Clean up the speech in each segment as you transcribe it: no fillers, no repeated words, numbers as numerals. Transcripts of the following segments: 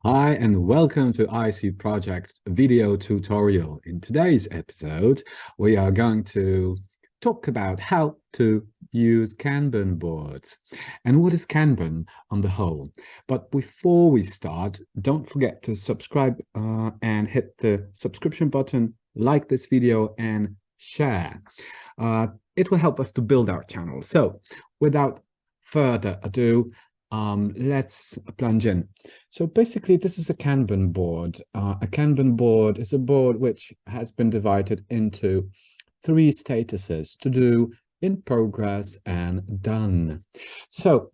Hi and welcome to IC Project video tutorial. In today's episode, we are going to talk about how to use Kanban boards and what is Kanban on the whole. But before we start, don't forget to subscribe and hit the subscription button, like this video and share. It will help us to build our channel. So without further ado, let's plunge in. So basically, this is a Kanban board. A Kanban board is a board which has been divided into three statuses: to do, in progress, and done. So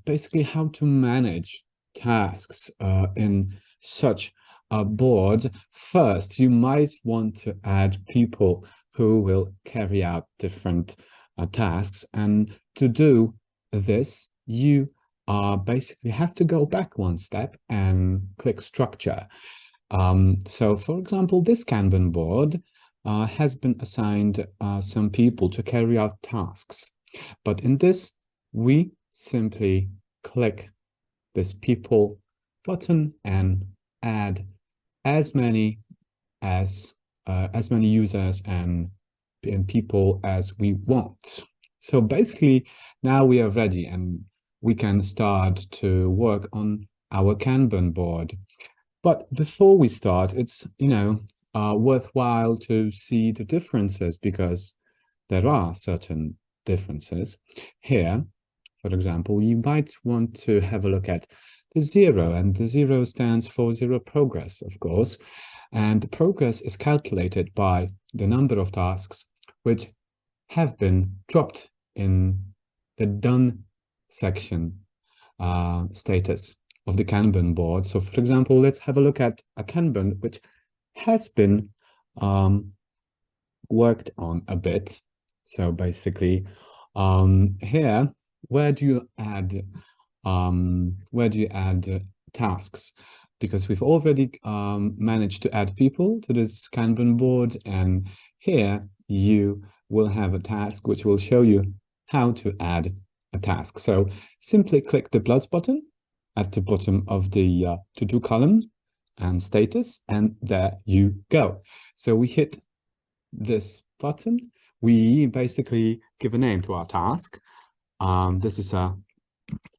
basically, how to manage tasks in such a board. First, you might want to add people who will carry out different tasks, and to do this, you basically have to go back one step and click structure. So for example, this Kanban board has been assigned some people to carry out tasks. But in this, we simply click this people button and add as many users and people as we want. So basically, now we are ready and we can start to work on our Kanban board. But before we start, it's, worthwhile to see the differences because there are certain differences. Here, for example, you might want to have a look at the zero, and the zero stands for zero progress, of course. And the progress is calculated by the number of tasks which have been dropped in the done section status of the Kanban board. So for example, let's have a look at a Kanban which has been worked on a bit. So basically, here, where do you add tasks? Because we've already managed to add people to this Kanban board, and here you will have a task which will show you how to add a task. So simply click the plus button at the bottom of the to-do column and status, and there you go. So we hit this button. We basically give a name to our task. This is a,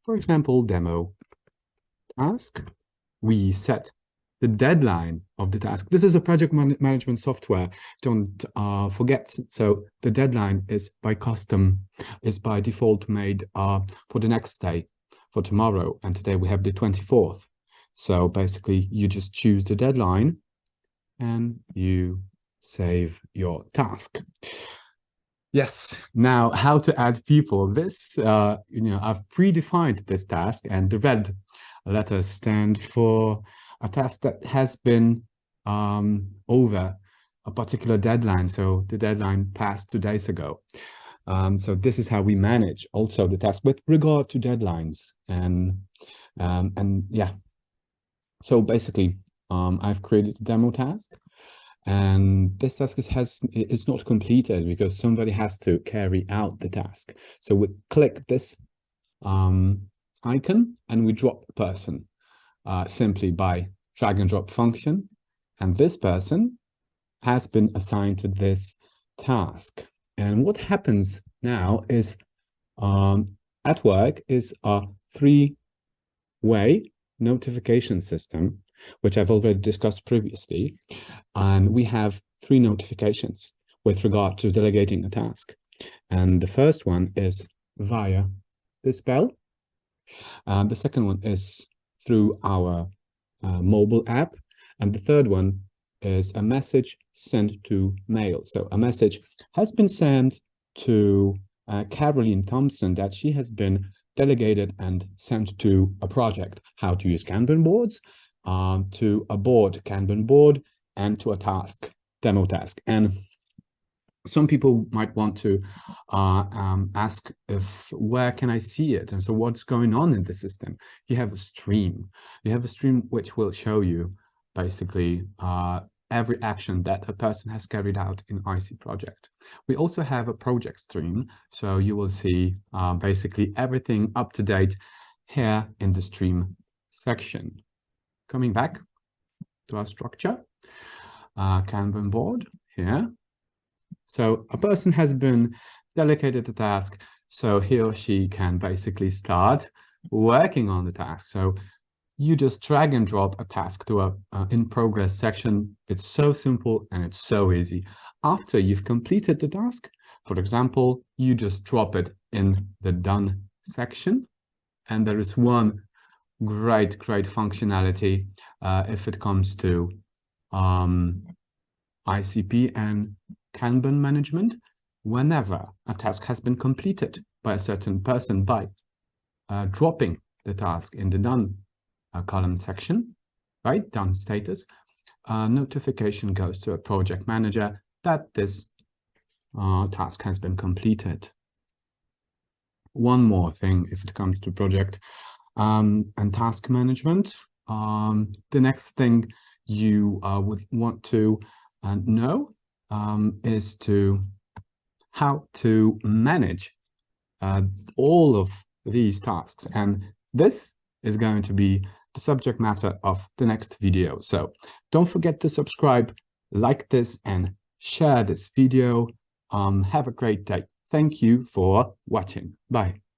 for example, demo task. We set the deadline of the task. This is a project management software. Don't forget. So the deadline is by default made for the next day, for tomorrow. And today we have the 24th. So basically you just choose the deadline and you save your task. Yes, now how to add people. This, I've predefined this task, and the red letters stand for a task that has been over a particular deadline. So the deadline passed 2 days ago. So this is how we manage also the task with regard to deadlines. And yeah, so basically, I've created a demo task. And this task is not completed because somebody has to carry out the task. So we click this icon and we drop a person simply by drag and drop function. And this person has been assigned to this task. And what happens now is at work is a three-way notification system, which I've already discussed previously. And we have three notifications with regard to delegating a task. And the first one is via this bell. The second one is through our mobile app. And the third one is a message sent to mail. So a message has been sent to Caroline Thompson that she has been delegated and sent to a project, how to use Kanban boards, to a board, Kanban board, and to a task, demo task. And some people might want to ask where can I see it? And so what's going on in the system? You have a stream. You have a stream which will show you basically every action that a person has carried out in IC project. We also have a project stream. So you will see basically everything up to date here in the stream section. Coming back to our structure, Kanban board here. So a person has been delegated a task, so he or she can basically start working on the task. So you just drag and drop a task to a in progress section. It's so simple and it's so easy. After you've completed the task, for example, you just drop it in the done section. And there is one great functionality if it comes to ICP and Kanban management. Whenever a task has been completed by a certain person by dropping the task in the done column section, right, done status, notification goes to a project manager that this task has been completed. One more thing if it comes to project and task management. The next thing you would want to know is how to manage all of these tasks. And this is going to be the subject matter of the next video. So don't forget to subscribe, like this, and share this video. Have a great day. Thank you for watching. Bye.